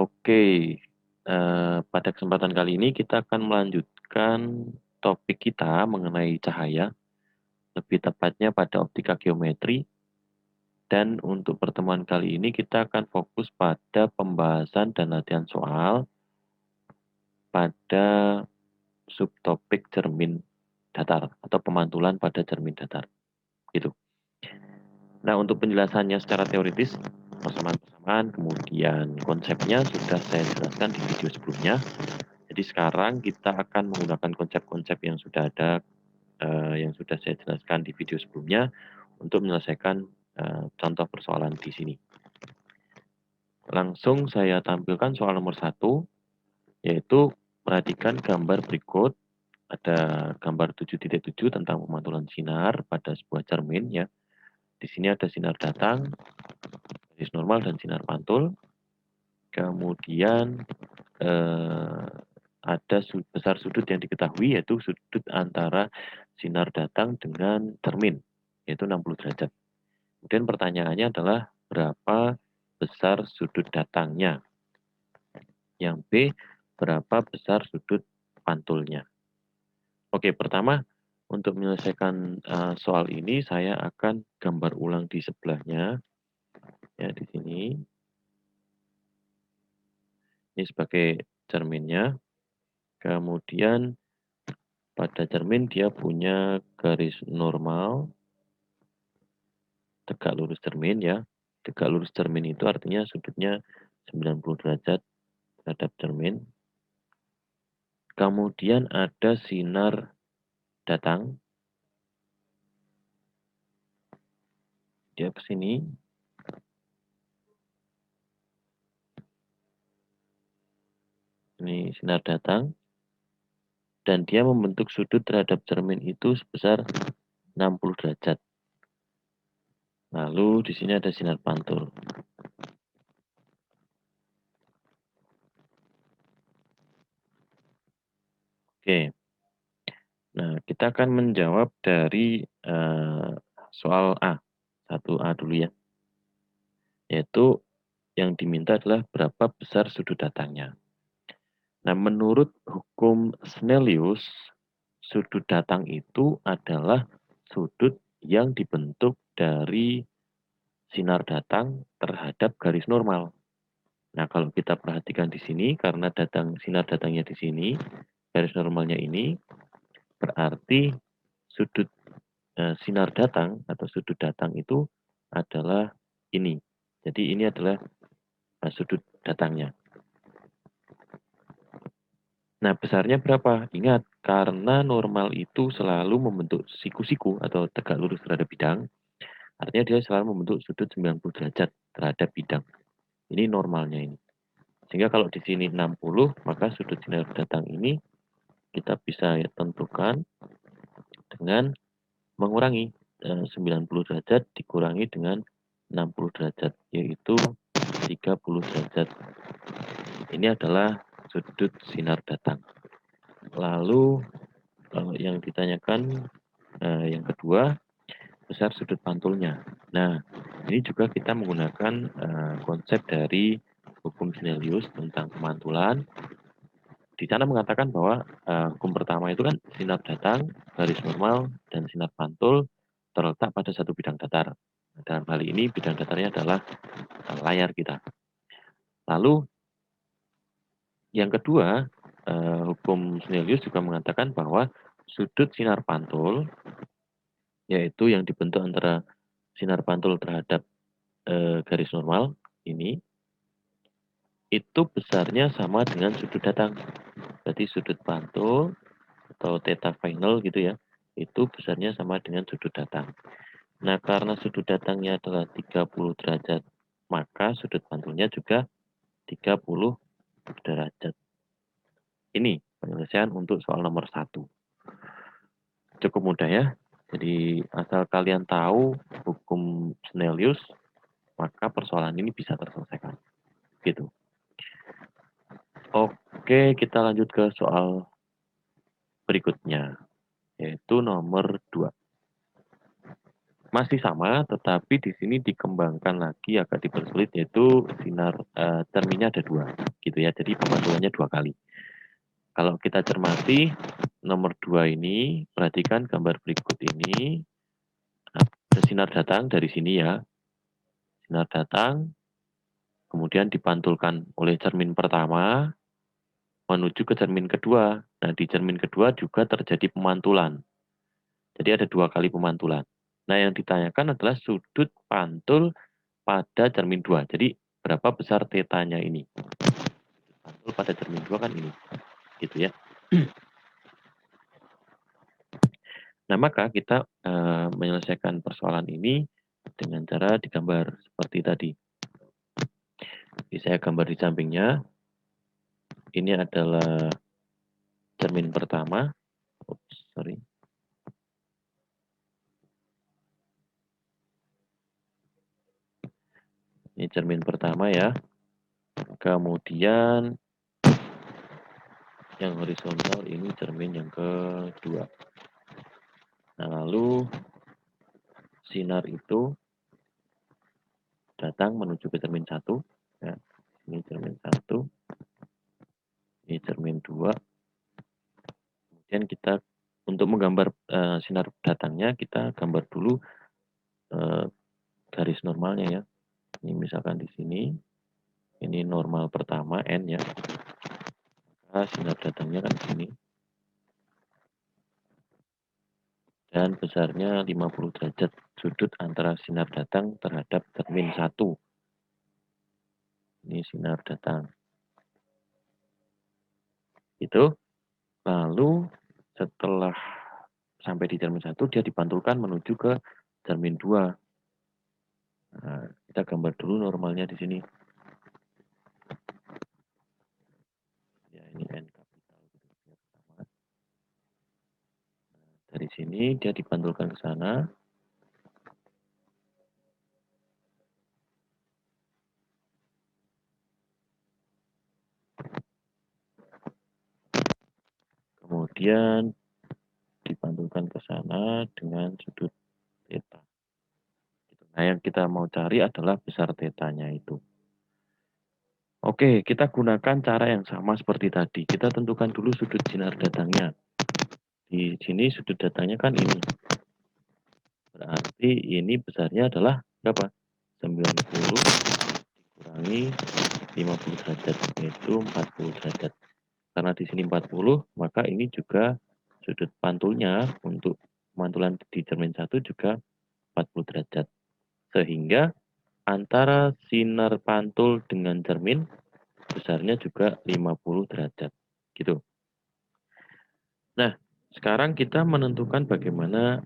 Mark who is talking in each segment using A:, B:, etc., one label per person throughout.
A: Oke, pada kesempatan kali ini kita akan melanjutkan topik kita mengenai cahaya, lebih tepatnya pada optika geometri. Dan untuk pertemuan kali ini kita akan fokus pada pembahasan dan latihan soal pada subtopik cermin datar atau pemantulan pada cermin datar, gitu. Nah, untuk penjelasannya secara teoritis, persamaan-persamaan, kemudian konsepnya sudah saya jelaskan di video sebelumnya. Jadi sekarang kita akan menggunakan konsep-konsep yang sudah ada, yang sudah saya jelaskan di video sebelumnya untuk menyelesaikan contoh persoalan di sini. Langsung saya tampilkan soal nomor 1, yaitu perhatikan gambar berikut. Ada gambar 7.7 tentang pemantulan sinar pada sebuah cermin ya. Di sini ada sinar datang, garis normal, dan sinar pantul. Kemudian ada besar sudut yang diketahui, yaitu sudut antara sinar datang dengan cermin, yaitu 60 derajat. Kemudian pertanyaannya adalah berapa besar sudut datangnya. Yang B, berapa besar sudut pantulnya. Oke, pertama untuk menyelesaikan soal ini saya akan gambar ulang di sebelahnya. Ya, di sini. Ini sebagai cerminnya. Kemudian pada cermin dia punya garis normal tegak lurus cermin ya. Tegak lurus cermin itu artinya sudutnya 90 derajat terhadap cermin. Kemudian ada sinar datang. Dia ke sini. Ini sinar datang. Dan dia membentuk sudut terhadap cermin itu sebesar 60 derajat. Lalu di sini ada sinar pantul. Oke. Nah, kita akan menjawab dari soal A. 1A dulu ya. Yaitu yang diminta adalah berapa besar sudut datangnya. Nah, menurut hukum Snellius, sudut datang itu adalah sudut yang dibentuk dari sinar datang terhadap garis normal. Nah, kalau kita perhatikan di sini, karena sinar datangnya di sini, garis normalnya ini, berarti sudut sinar datang atau sudut datang itu adalah ini. Jadi ini adalah sudut datangnya. Nah, besarnya berapa? Ingat, karena normal itu selalu membentuk siku-siku atau tegak lurus terhadap bidang, artinya dia selalu membentuk sudut 90 derajat terhadap bidang. Ini normalnya ini. Sehingga kalau di sini 60, maka sudut sinar datang ini kita bisa tentukan dengan mengurangi 90 derajat dikurangi dengan 60 derajat, yaitu 30 derajat. Ini adalah sudut sinar datang. Lalu yang ditanyakan yang kedua, besar sudut pantulnya. Nah, ini juga kita menggunakan konsep dari hukum Snellius tentang pemantulan. Di sana mengatakan bahwa hukum pertama itu kan sinar datang, garis normal, dan sinar pantul terletak pada satu bidang datar. Dalam hal ini bidang datarnya adalah layar kita. Lalu yang kedua, hukum Snellius juga mengatakan bahwa sudut sinar pantul, yaitu yang dibentuk antara sinar pantul terhadap garis normal ini, itu besarnya sama dengan sudut datang. Berarti sudut pantul atau theta final gitu ya, itu besarnya sama dengan sudut datang. Nah, karena sudut datangnya adalah 30 derajat, maka sudut pantulnya juga 30 derajat. Ini penyelesaian untuk soal nomor 1. Cukup mudah ya. Jadi asal kalian tahu hukum Snellius, maka persoalan ini bisa terselesaikan. Gitu. Oke, kita lanjut ke soal berikutnya, yaitu nomor 2. Masih sama, tetapi di sini dikembangkan lagi agak dipersulit, yaitu sinar cerminnya ada 2, gitu ya. Jadi pemantulannya 2 kali. Kalau kita cermati nomor 2 ini, perhatikan gambar berikut ini. Ada sinar datang dari sini ya. Sinar datang, kemudian dipantulkan oleh cermin pertama menuju ke cermin kedua. Nah, di cermin kedua juga terjadi pemantulan. Jadi ada 2 kali pemantulan. Nah, yang ditanyakan adalah sudut pantul pada cermin 2. Jadi, berapa besar tetanya ini? Pantul pada cermin 2 kan ini, gitu ya. Nah, maka kita menyelesaikan persoalan ini dengan cara digambar seperti tadi. Jadi saya gambar di sampingnya. Ini adalah cermin pertama. Oops, sorry. Ini cermin pertama ya. Kemudian yang horizontal ini cermin yang kedua. Nah, lalu sinar itu datang menuju ke cermin 1. Ya, ini cermin 1. Ini cermin 2. Kemudian kita untuk menggambar sinar datangnya, kita gambar dulu garis normalnya ya. Ini misalkan di sini, ini normal pertama N ya. Maka sinar datangnya kan di sini. Dan besarnya 50 derajat sudut antara sinar datang terhadap cermin 1. Ini sinar datang. Itu. Lalu setelah sampai di cermin 1, dia dipantulkan menuju ke cermin 2. Nah, kita gambar dulu normalnya di sini. Ya, ini N kapital. Dari sini dia dipantulkan ke sana. Kemudian dipantulkan ke sana dengan sudut theta. Nah, yang kita mau cari adalah besar tetanya itu. Oke, kita gunakan cara yang sama seperti tadi. Kita tentukan dulu sudut sinar datangnya. Di sini sudut datangnya kan ini. Berarti ini besarnya adalah berapa? 90 dikurangi 50 derajat, yaitu 40 derajat. Karena di sini 40, maka ini juga sudut pantulnya untuk pemantulan di cermin 1 juga 40 derajat. Sehingga antara sinar pantul dengan cermin besarnya juga 50 derajat. Gitu. Nah, sekarang kita menentukan bagaimana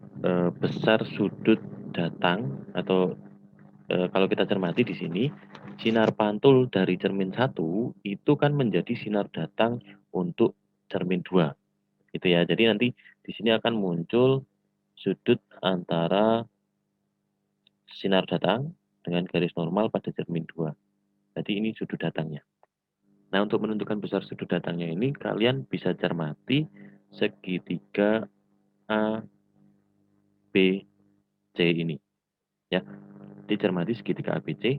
A: besar sudut datang atau kalau kita cermati di sini, sinar pantul dari cermin 1 itu kan menjadi sinar datang untuk cermin 2. Gitu ya. Jadi nanti di sini akan muncul sudut antara sinar datang dengan garis normal pada cermin 2. Jadi ini sudut datangnya. Nah, untuk menentukan besar sudut datangnya ini, kalian bisa cermati segitiga A, B, C ini. Ya, dicermati segitiga ABC.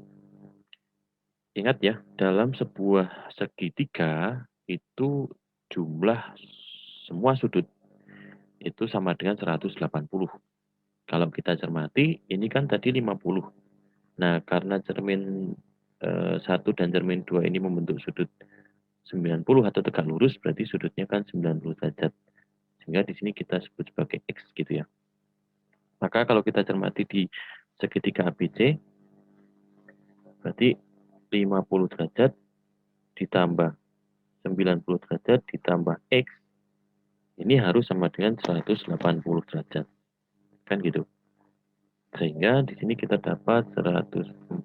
A: Ingat ya, dalam sebuah segitiga itu jumlah semua sudut itu sama dengan 180. Kalau kita cermati, ini kan tadi 50. Nah, karena cermin 1 dan cermin 2 ini membentuk sudut 90 atau tegak lurus, berarti sudutnya kan 90 derajat. Sehingga di sini kita sebut sebagai X gitu ya. Maka kalau kita cermati di segitiga ABC, berarti 50 derajat ditambah 90 derajat ditambah X, ini harus sama dengan 180 derajat. Kan gitu. Sehingga di sini kita dapat 140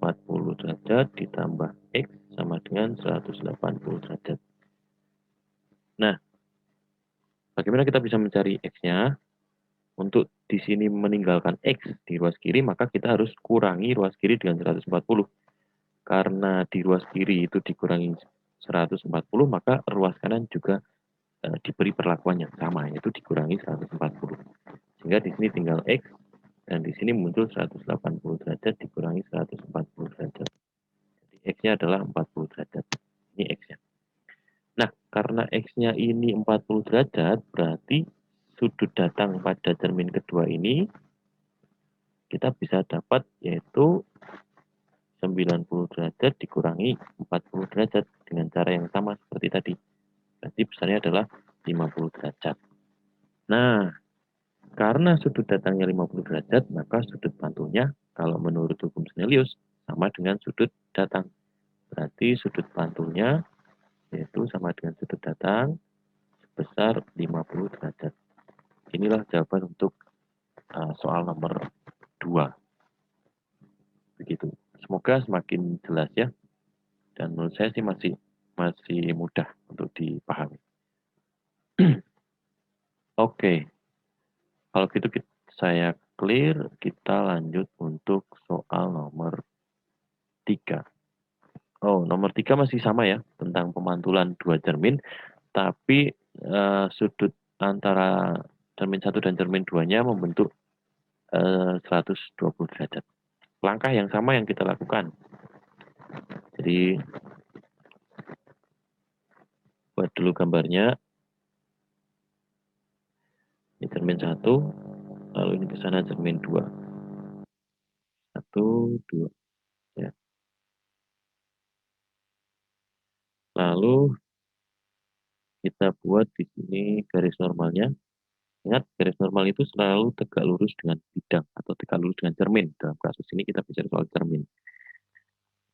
A: derajat ditambah X sama dengan 180 derajat. Nah, bagaimana kita bisa mencari X-nya? Untuk di sini meninggalkan X di ruas kiri, maka kita harus kurangi ruas kiri dengan 140. Karena di ruas kiri itu dikurangi 140, maka ruas kanan juga diberi perlakuan yang sama, yaitu dikurangi 140. Sehingga di sini tinggal X Dan di sini muncul 180 derajat dikurangi 140 derajat. Jadi X-nya adalah 40 derajat. Ini X-nya. Nah, karena X-nya ini 40 derajat, berarti sudut datang pada cermin kedua ini kita bisa dapat yaitu 90 derajat dikurangi 40 derajat dengan cara yang sama seperti tadi. Berarti besarnya adalah 50 derajat. Nah, karena sudut datangnya 50 derajat, maka sudut pantulnya kalau menurut hukum Snellius sama dengan sudut datang. Berarti sudut pantulnya yaitu sama dengan sudut datang sebesar 50 derajat. Inilah jawaban untuk soal nomor 2. Begitu. Semoga semakin jelas ya. Dan menurut saya sih masih mudah untuk dipahami. Oke. Kalau gitu saya clear, kita lanjut untuk soal nomor 3. Oh, nomor 3 masih sama ya, tentang pemantulan dua cermin, tapi sudut antara cermin 1 dan cermin 2-nya membentuk 120 derajat. Langkah yang sama yang kita lakukan. Jadi, buat dulu gambarnya. Ini cermin 1, lalu ini ke sana cermin 2. 1, 2. Ya. Lalu kita buat di sini garis normalnya. Ingat, garis normal itu selalu tegak lurus dengan bidang atau tegak lurus dengan cermin. Dalam kasus ini kita bicara soal cermin.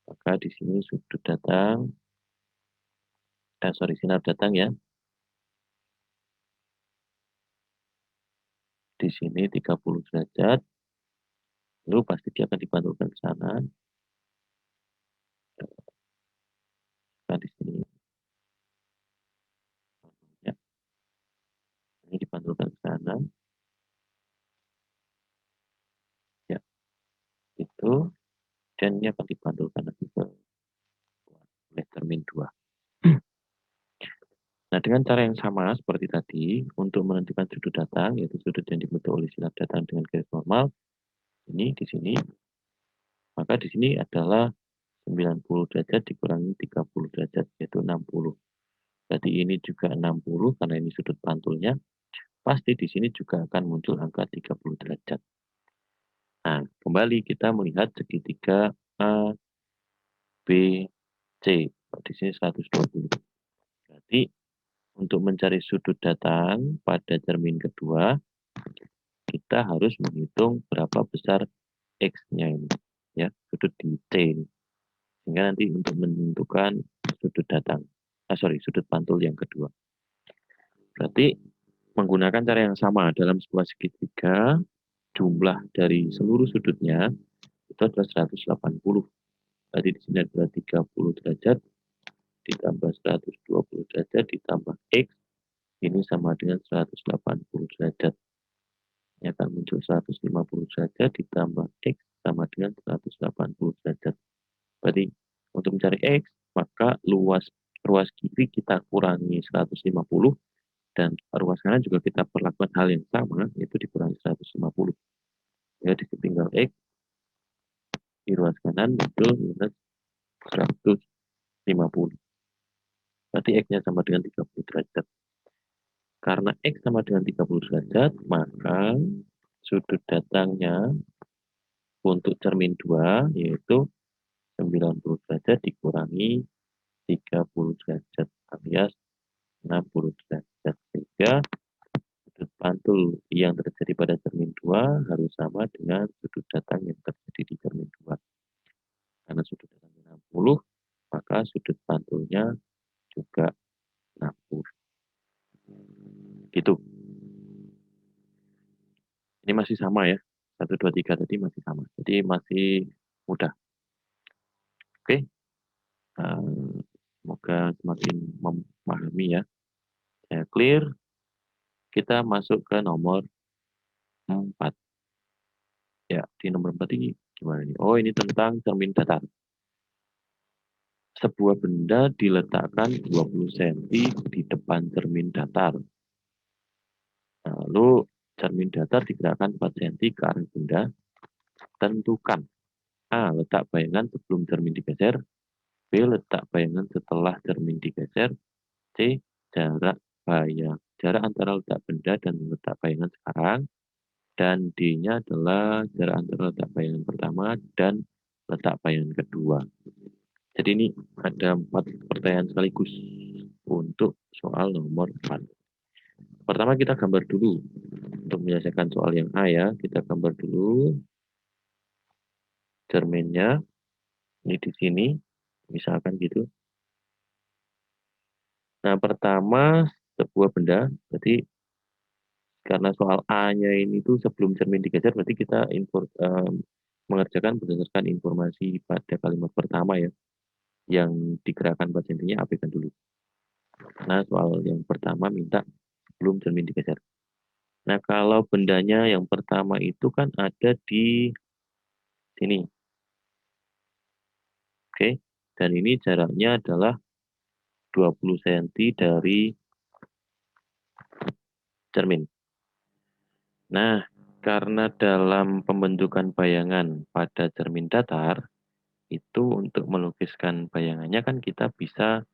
A: Maka di sini sudut datang, sinar datang ya. Di sini 30 derajat. Lalu pasti dia akan dipantulkan ke sana. Nah, di sini. Ya. Ini dipantulkan ke sana. Ya, itu. Dan ini akan dipantulkan lagi ke cermin 2. Nah, dengan cara yang sama seperti tadi, untuk menentukan sudut datang, yaitu sudut yang dibentuk oleh sinar datang dengan garis normal, ini di sini, maka di sini adalah 90 derajat dikurangi 30 derajat, yaitu 60. Berarti ini juga 60, karena ini sudut pantulnya, pasti di sini juga akan muncul angka 30 derajat. Nah, kembali kita melihat segitiga A, B, C. Di sini 120. Berarti untuk mencari sudut datang pada cermin kedua, kita harus menghitung berapa besar X-nya ini. Ya, sudut di C ini. Sehingga nanti untuk menentukan sudut datang, sudut pantul yang kedua. Berarti menggunakan cara yang sama dalam sebuah segitiga, jumlah dari seluruh sudutnya itu adalah 180. Berarti di sini adalah 30 derajat ditambah 120 derajat ditambah X, ini sama dengan 180 derajat. Ini akan muncul 150 derajat ditambah X sama dengan 180 derajat. Berarti untuk mencari X, maka ruas kiri kita kurangi 150 dan ruas kanan juga kita perlakukan hal yang sama, yaitu dikurangi 150. Ya, tinggal X di ruas kanan muncul minus 150. Berarti X-nya sama dengan 30 derajat. Karena X sama dengan 30 derajat, maka sudut datangnya untuk cermin 2 yaitu 90 derajat dikurangi 30 derajat alias 60 derajat. Sehingga sudut pantul yang terjadi pada cermin 2 harus sama dengan sudut datang yang terjadi di cermin 2. Karena sudut datangnya 60, maka sudut pantulnya juga 60. Gitu. Ini masih sama ya. 1, 2, 3 tadi masih sama. Jadi masih mudah. Oke. Semoga semakin memahami ya. Saya clear. Kita masuk ke nomor 4. Ya, di nomor 4 ini gimana nih? Oh, ini tentang cermin datar. Sebuah benda diletakkan 20 cm di depan cermin datar. Lalu cermin datar digerakkan 4 cm ke arah benda, tentukan A. Letak bayangan sebelum cermin digeser, B. Letak bayangan setelah cermin digeser, C. Jarak antara letak benda dan letak bayangan sekarang, dan D-nya adalah jarak antara letak bayangan pertama dan letak bayangan kedua. Jadi ini ada 4 pertanyaan sekaligus untuk soal nomor 4. Pertama kita gambar dulu. Untuk menyelesaikan soal yang A ya, kita gambar dulu cerminnya. Ini di sini, misalkan gitu. Nah, pertama sebuah benda, berarti karena soal A-nya ini tuh sebelum cermin digeser, berarti kita mengerjakan berdasarkan informasi pada kalimat pertama ya, yang digerakkan pasiennya abaikan dulu. Nah, soal yang pertama minta sebelum cermin digeser. Nah, kalau bendanya yang pertama itu kan ada di sini. Oke, dan ini jaraknya adalah 20 cm dari cermin. Nah, karena dalam pembentukan bayangan pada cermin datar, itu untuk melukiskan bayangannya kan kita bisa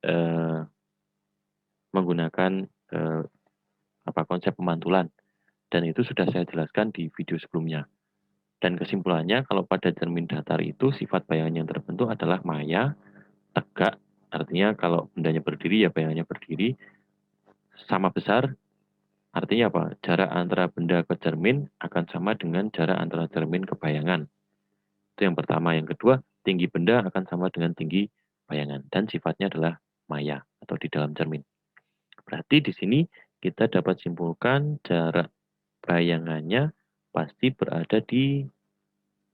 A: eh, menggunakan konsep pemantulan. Dan itu sudah saya jelaskan di video sebelumnya. Dan kesimpulannya, kalau pada cermin datar itu sifat bayangan yang terbentuk adalah maya, tegak, artinya kalau bendanya berdiri ya bayangannya berdiri, sama besar, artinya apa? Jarak antara benda ke cermin akan sama dengan jarak antara cermin ke bayangan. Itu yang pertama. Yang kedua, tinggi benda akan sama dengan tinggi bayangan. Dan sifatnya adalah maya atau di dalam cermin. Berarti di sini kita dapat simpulkan jarak bayangannya pasti berada di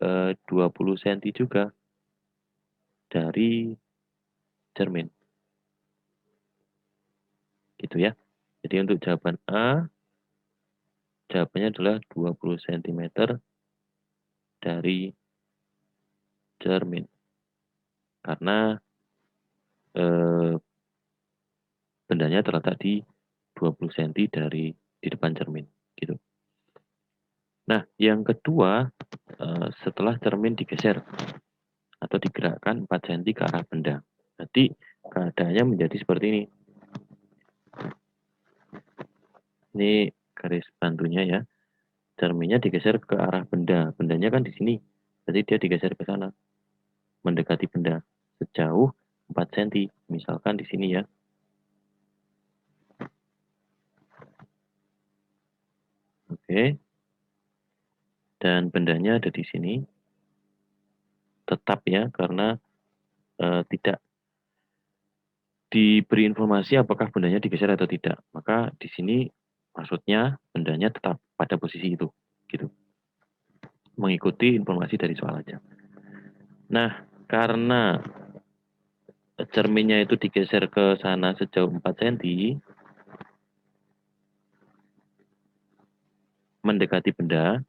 A: 20 cm juga dari cermin. Gitu ya. Jadi untuk jawaban A, jawabannya adalah 20 cm dari cermin. Karena eh, bendanya terletak di 20 cm di depan cermin. Gitu. Nah, yang kedua, setelah cermin digeser atau digerakkan 4 cm ke arah benda. Jadi keadaannya menjadi seperti ini. Ini garis bantunya ya. Cerminnya digeser ke arah benda. Bendanya kan di sini. Jadi dia digeser ke sana. Mendekati benda sejauh 4 cm. Misalkan di sini ya. Oke. Dan bendanya ada di sini. Tetap ya, karena tidak diberi informasi apakah bendanya digeser atau tidak. Maka di sini maksudnya bendanya tetap pada posisi itu. Gitu. Mengikuti informasi dari soal aja. Nah, karena cerminnya itu digeser ke sana sejauh 4 cm, mendekati benda,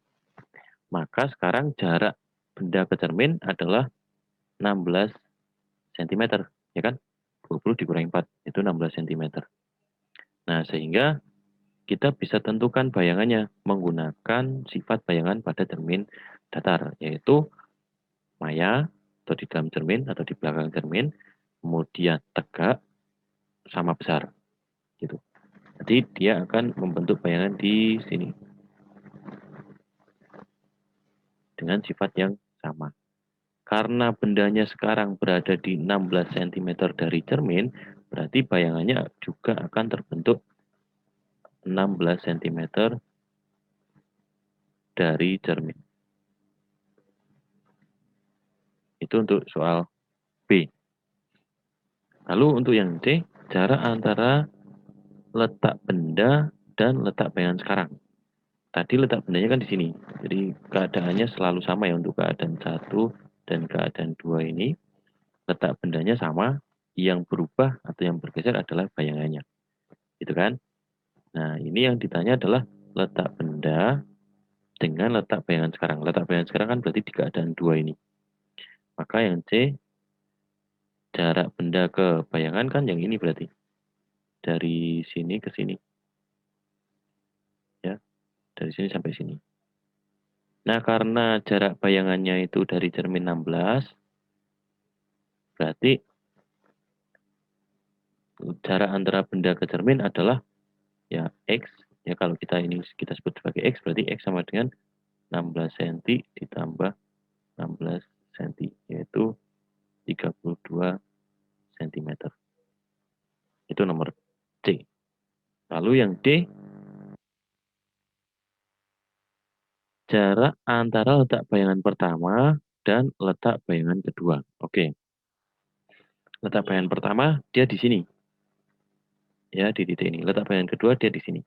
A: maka sekarang jarak benda ke cermin adalah 16 cm, ya kan? 20 dikurangi 4, itu 16 cm. Nah, sehingga kita bisa tentukan bayangannya menggunakan sifat bayangan pada cermin datar, yaitu maya, atau di dalam cermin, atau di belakang cermin, kemudian tegak, sama besar. Gitu. Jadi dia akan membentuk bayangan di sini. Dengan sifat yang sama. Karena bendanya sekarang berada di 16 cm dari cermin, berarti bayangannya juga akan terbentuk 16 cm dari cermin. Itu untuk soal B. Lalu untuk yang C, jarak antara letak benda dan letak bayangan sekarang. Tadi letak bendanya kan di sini. Jadi keadaannya selalu sama ya untuk keadaan 1 dan keadaan 2 ini. Letak bendanya sama, yang berubah atau yang bergeser adalah bayangannya. Gitu kan? Nah, ini yang ditanya adalah letak benda dengan letak bayangan sekarang. Letak bayangan sekarang kan berarti di keadaan 2 ini. Maka yang C, jarak benda ke bayangan kan yang ini berarti. Dari sini ke sini. Ya. dari sini sampai sini. Nah, karena jarak bayangannya itu dari cermin 16, berarti jarak antara benda ke cermin adalah ya X, ya kalau kita sebut sebagai X, berarti X sama dengan 16 cm ditambah 16 cm, yaitu 32 cm. Itu nomor C. Lalu yang D, jarak antara letak bayangan pertama dan letak bayangan kedua. Oke, letak bayangan pertama dia di sini, ya di titik ini. Letak bayangan kedua dia di sini.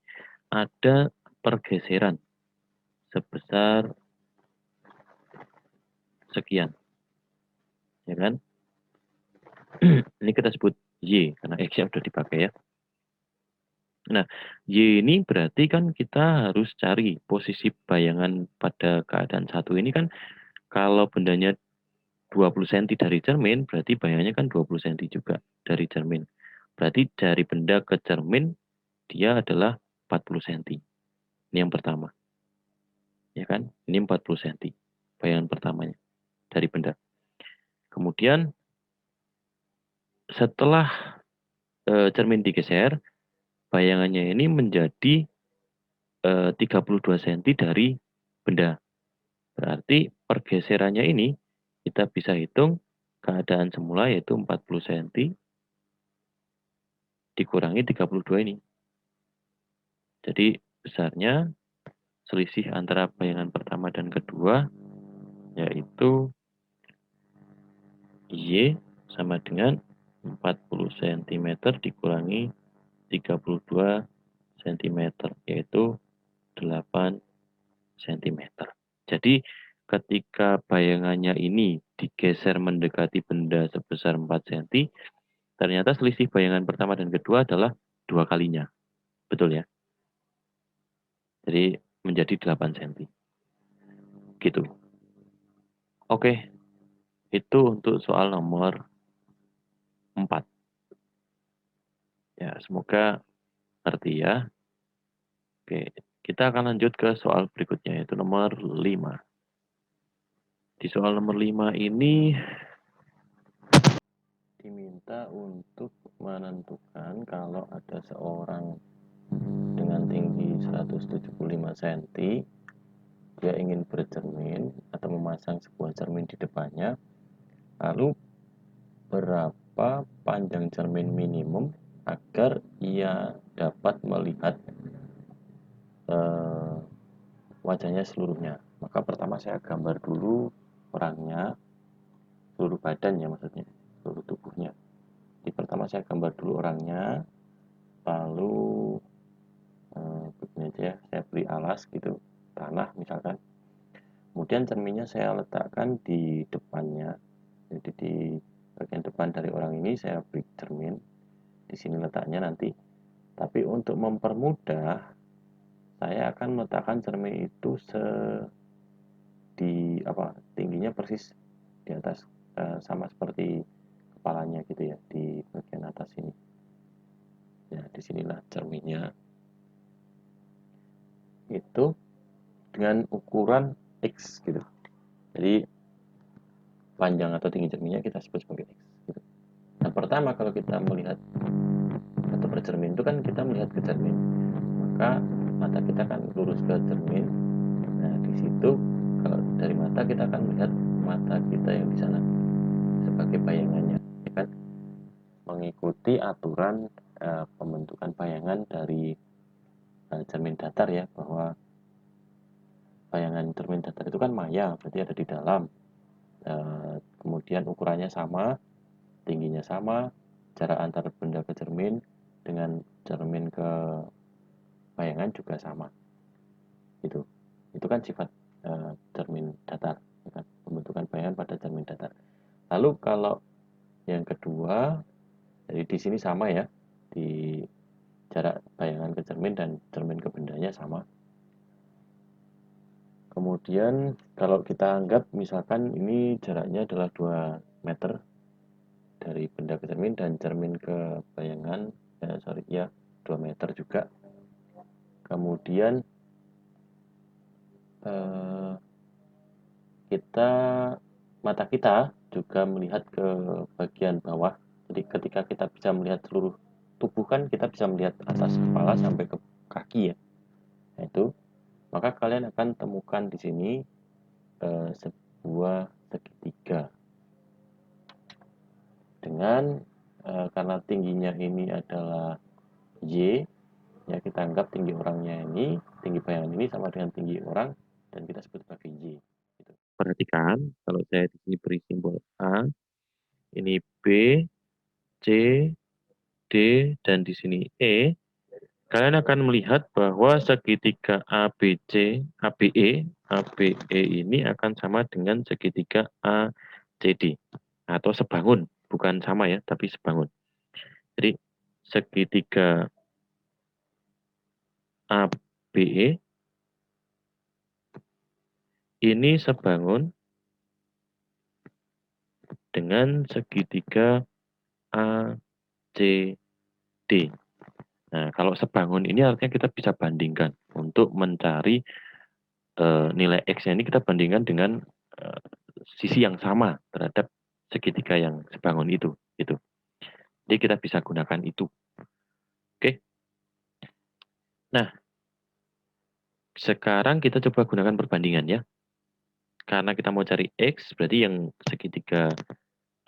A: Ada pergeseran sebesar sekian, ya kan? Ini kita sebut Y karena X-nya sudah dipakai ya. Nah, Y ini berarti kan kita harus cari posisi bayangan pada keadaan satu ini kan, kalau bendanya 20 cm dari cermin, berarti bayangannya kan 20 cm juga dari cermin. Berarti dari benda ke cermin, dia adalah 40 cm. Ini yang pertama. Ya kan? Ini 40 cm. Bayangan pertamanya dari benda. Kemudian setelah cermin digeser, bayangannya ini menjadi 32 cm dari benda. Berarti pergeserannya ini kita bisa hitung keadaan semula yaitu 40 cm dikurangi 32 ini. Jadi besarnya selisih antara bayangan pertama dan kedua yaitu Y sama dengan 40 cm dikurangi 32 cm, yaitu 8 cm. Jadi ketika bayangannya ini digeser mendekati benda sebesar 4 cm, ternyata selisih bayangan pertama dan kedua adalah 2 kalinya. Betul ya? Jadi menjadi 8 cm. Gitu. Oke, itu untuk soal nomor 4. Ya, semoga ngerti ya. Oke, kita akan lanjut ke soal berikutnya, yaitu nomor 5. Di soal nomor 5 ini diminta untuk menentukan kalau ada seorang dengan tinggi 175 cm, dia ingin bercermin atau memasang sebuah cermin di depannya, lalu berapa panjang cermin minimum agar ia dapat melihat wajahnya seluruhnya. Maka pertama saya gambar dulu orangnya, seluruh badannya maksudnya, seluruh tubuhnya. Di pertama saya gambar dulu orangnya, lalu begini aja ya, saya beri alas gitu, tanah misalkan. Kemudian cerminnya saya letakkan di depannya, jadi di bagian depan dari orang ini saya beri cermin. Di sini letaknya nanti. Tapi untuk mempermudah, saya akan meletakkan cermin itu tingginya persis di atas, sama seperti kepalanya gitu ya, di bagian atas ini. Ya, disinilah cerminnya. Itu dengan ukuran X gitu. Jadi panjang atau tinggi cerminnya kita sebut sebagai X gitu. Nah, pertama kalau kita melihat atau bercermin itu kan kita melihat ke cermin, maka mata kita kan lurus ke cermin. Nah, di situ kalau dari mata kita akan melihat mata kita yang di sana sebagai bayangannya, ya kan? Mengikuti aturan pembentukan bayangan dari cermin datar ya, bahwa bayangan cermin datar itu kan maya, berarti ada di dalam. Kemudian ukurannya sama, tingginya sama, jarak antar benda ke cermin dengan cermin ke bayangan juga sama. Itu kan sifat cermin datar, ya kan? Pembentukan bayangan pada cermin datar. Lalu kalau yang kedua, jadi di sini sama ya, di jarak bayangan ke cermin dan cermin ke bendanya sama. Kemudian kalau kita anggap misalkan ini jaraknya adalah 2 meter dari benda ke cermin dan cermin ke bayangan, 2 meter juga. Kemudian eh, kita mata kita juga melihat ke bagian bawah. Jadi ketika kita bisa melihat seluruh tubuh kan kita bisa melihat atas kepala sampai ke kaki ya. Nah, itu maka kalian akan temukan di sini sebuah segitiga dengan karena tingginya ini adalah Y, ya kita anggap tinggi orangnya ini, tinggi bayangan ini sama dengan tinggi orang dan kita sebut sebagai Y. Gitu. Perhatikan kalau saya di sini beri simbol A, ini B, C, D, dan di sini E, kalian akan melihat bahwa segitiga ABC, ABE, ABE ini akan sama dengan segitiga ACD atau sebangun, bukan sama ya, tapi sebangun. Jadi segitiga ABE ini sebangun dengan segitiga ACD. Nah, kalau sebangun ini artinya kita bisa bandingkan untuk mencari nilai X-nya ini kita bandingkan dengan sisi yang sama terhadap segitiga yang sebangun itu. Gitu. Jadi kita bisa gunakan itu. Oke. Nah, sekarang kita coba gunakan perbandingan ya. Karena kita mau cari X, berarti yang segitiga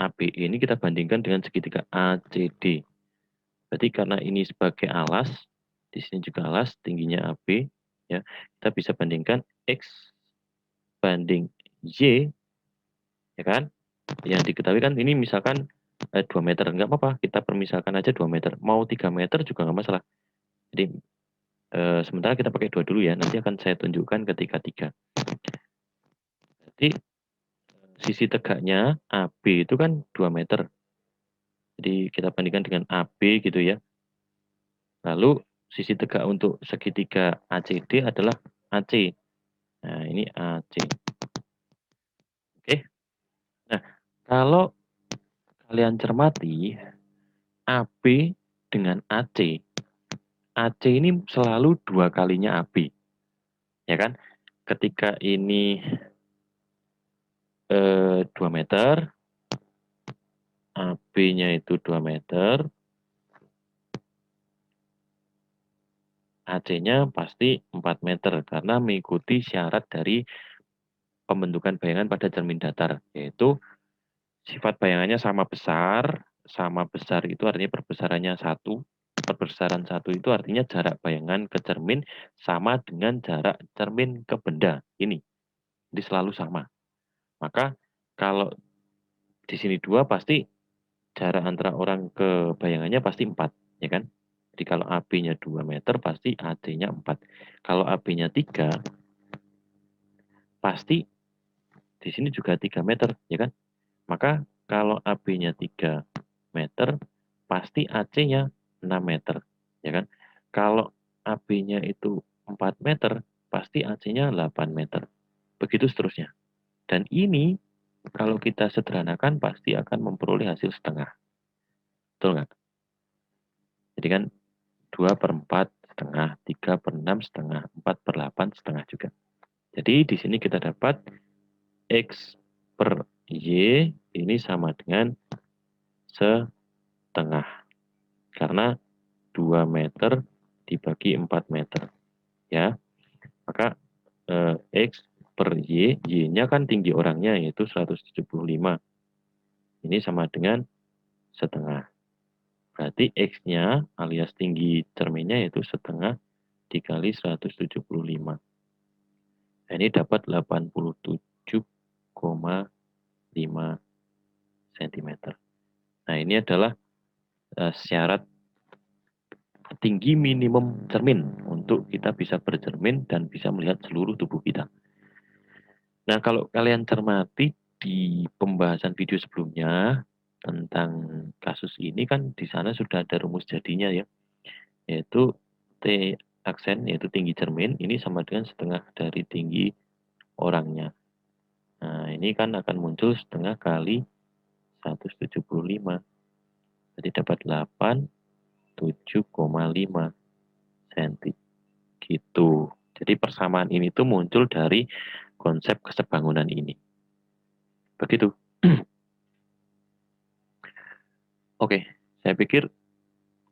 A: ABE ini kita bandingkan dengan segitiga ACD. Berarti karena ini sebagai alas, di sini juga alas, tingginya AB, ya, kita bisa bandingkan X banding Y, ya kan? Yang diketahui kan ini misalkan 2 meter, nggak apa-apa, kita permisalkan aja 2 meter. Mau 3 meter juga nggak masalah. Jadi sementara kita pakai 2 dulu ya, nanti akan saya tunjukkan ketika 3. Jadi sisi tegaknya AB itu kan 2 meter. Jadi kita bandingkan dengan AB gitu ya. Lalu sisi tegak untuk segitiga ACD adalah AC. Nah, ini AC. Oke. Nah, kalau kalian cermati AB dengan AC. AC ini selalu 2 kalinya AB. Ya kan? Ketika ini 2 meter, AB-nya itu 2 meter, AC-nya pasti 4 meter karena mengikuti syarat dari pembentukan bayangan pada cermin datar, yaitu sifat bayangannya sama besar itu artinya perbesarannya 1, perbesaran 1 itu artinya jarak bayangan ke cermin sama dengan jarak cermin ke benda, ini selalu sama. Maka kalau di sini 2 pasti jarak antara orang ke bayangannya pasti 4, ya kan? Jadi kalau AB-nya 2 meter pasti AC-nya 4. Kalau AB-nya 3 pasti di sini juga 3 meter, ya kan? Maka kalau AB-nya 3 meter, pasti AC-nya 6 meter, ya kan? Kalau AB-nya itu 4 meter, pasti AC-nya 8 meter. Begitu seterusnya. Dan ini kalau kita sederhanakan pasti akan memperoleh hasil setengah. Betul nggak? Jadi kan 2 per 4 setengah, 3 per 6 setengah, 4 per 8 setengah juga. Jadi di sini kita dapat X per Y ini sama dengan setengah. Karena 2 meter dibagi 4 meter. Ya, maka X per Y, Y-nya kan tinggi orangnya yaitu 175. Ini sama dengan setengah. Berarti X-nya alias tinggi cerminnya yaitu setengah dikali 175. Nah, ini dapat 87,5 cm. Nah, ini adalah syarat tinggi minimum cermin untuk kita bisa bercermin dan bisa melihat seluruh tubuh kita. Nah, kalau kalian cermati di pembahasan video sebelumnya tentang kasus ini kan di sana sudah ada rumus jadinya ya, yaitu T aksen yaitu tinggi cermin ini sama dengan setengah dari tinggi orangnya. Nah, ini kan akan muncul setengah kali 175. Jadi dapat 87,5 cm. Gitu. Jadi persamaan ini tuh muncul dari konsep kesebangunan ini. Begitu. Oke, saya pikir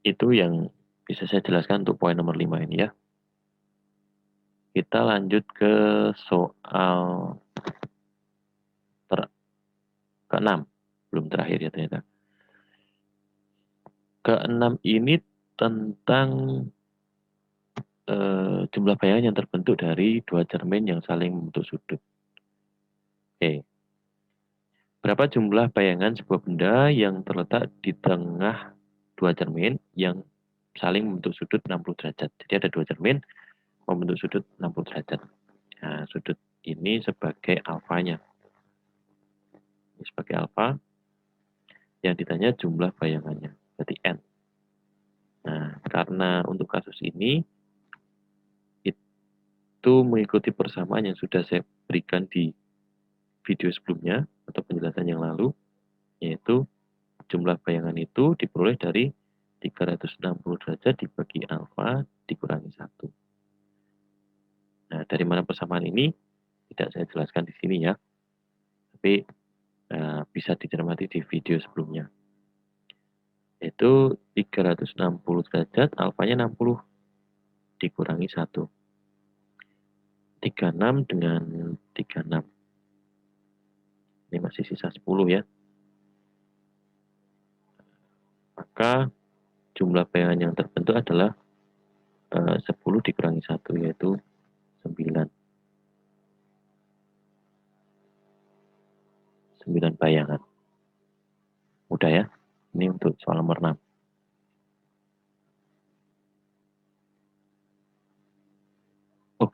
A: itu yang bisa saya jelaskan untuk poin nomor 5 ini ya. Kita lanjut ke soal ke-6. Belum terakhir ya ternyata. Ke-6 ini tentang jumlah bayangan yang terbentuk dari dua cermin yang saling membentuk sudut. Oke. Berapa jumlah bayangan sebuah benda yang terletak di tengah dua cermin yang saling membentuk sudut 60 derajat. Jadi ada dua cermin membentuk sudut 60 derajat. Nah, sudut ini sebagai alfanya. Ini sebagai alfa. Yang ditanya jumlah bayangannya. Berarti N. Nah, karena untuk kasus ini, itu mengikuti persamaan yang sudah saya berikan di video sebelumnya, atau penjelasan yang lalu, yaitu jumlah bayangan itu diperoleh dari 360 derajat dibagi alfa dikurangi 1. Nah, dari mana persamaan ini? Tidak saya jelaskan di sini ya. Tapi bisa dicermati di video sebelumnya. Yaitu 360 derajat, alfanya 60 dikurangi 1. 36 dengan 36. Ini masih sisa 10 ya. Maka jumlah bayangan yang terbentuk adalah 10 dikurangi 1, yaitu 9. 9 bayangan. Mudah ya. Ini untuk soal nomor 6. Oh,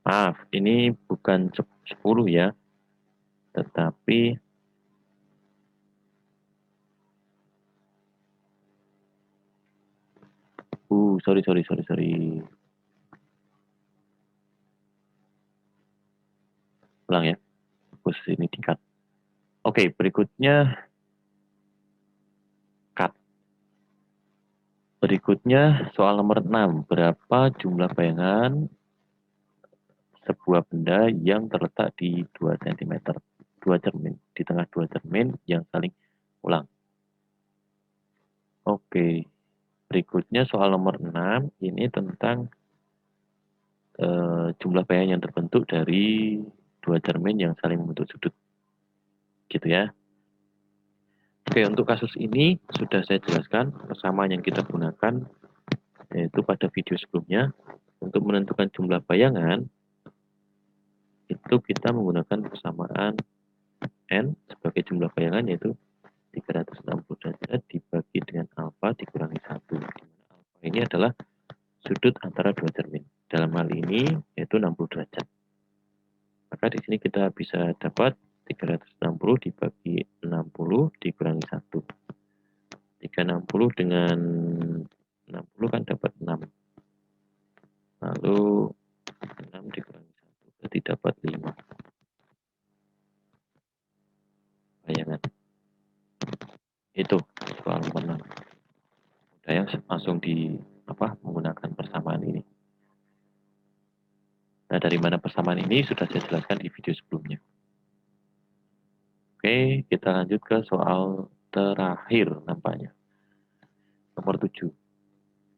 A: maaf. Ini bukan 10 ya. Tetapi sorry. Ulang ya. Posisi ini di-cut. Oke, berikutnya cut. Berikutnya soal nomor 6. Berapa jumlah bayangan sebuah benda yang terletak di 2 cm? Dua cermin. Di tengah dua cermin yang saling ulang. Oke. Berikutnya soal nomor 6. Ini tentang jumlah bayangan yang terbentuk dari dua cermin yang saling membentuk sudut. Gitu ya. Oke, untuk kasus ini sudah saya jelaskan persamaan yang kita gunakan yaitu pada video sebelumnya. Untuk menentukan jumlah bayangan itu kita menggunakan persamaan N sebagai jumlah bayangan yaitu 360 derajat dibagi dengan alfa dikurangi 1. Alfa ini adalah sudut antara dua cermin. Dalam hal ini yaitu 60 derajat. Maka di sini kita bisa dapat 360 dibagi 60 dikurangi 1. 360 dengan 60 kan dapat 6. Lalu 6 dikurangi 1 berarti dapat 5 bayangan. Itu soal nomor 6. Udah ya, langsung menggunakan persamaan ini. Nah, dari mana persamaan ini sudah saya jelaskan di video sebelumnya. Oke, kita lanjut ke soal terakhir nampaknya. Nomor 7.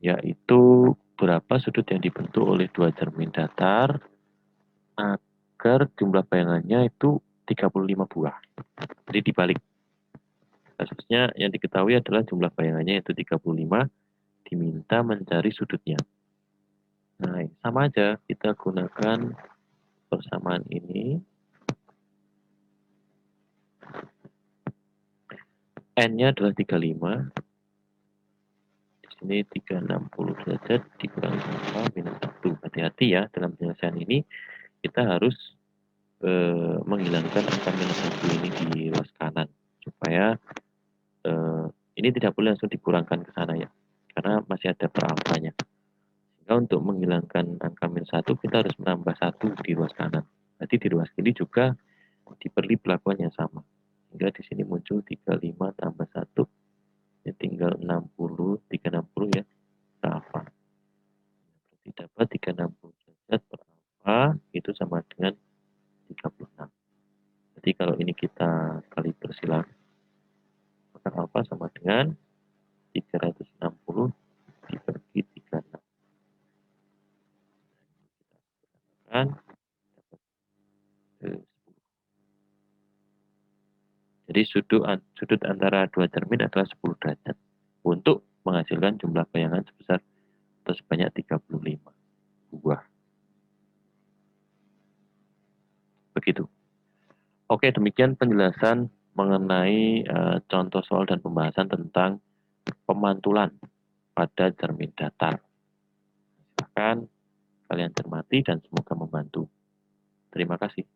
A: Yaitu berapa sudut yang dibentuk oleh dua cermin datar agar jumlah bayangannya itu 35 buah. Jadi dibalik. Kasusnya yang diketahui adalah jumlah bayangannya yaitu 35, diminta mencari sudutnya. Nah, sama aja kita gunakan persamaan ini. N-nya adalah 35. Di sini 360 derajat dikurangi alfa minus 1. Hati-hati ya dalam penyelesaian ini kita harus menghilangkan angka minus 1 ini di ruas kanan supaya ini tidak boleh langsung dikurangkan ke sana ya, karena masih ada peralfanya. Sehingga untuk menghilangkan angka minus 1 kita harus menambah 1 di ruas kanan. Nanti di ruas kiri juga diberi perlakuan yang sama. Sehingga di sini muncul 35 tambah 1, ya tinggal 60, 360 ya, ke alfa. Berarti dapat 360 derajat per alfa bersilang. Maka alfa sama dengan 360 dibagi 36. Kan jadi sudut antara dua cermin adalah 10 derajat untuk menghasilkan jumlah bayangan sebesar atau sebanyak 35 buah. Begitu. Oke, demikian penjelasan mengenai contoh soal dan pembahasan tentang pemantulan pada cermin datar. Silakan kalian cermati dan semoga membantu. Terima kasih.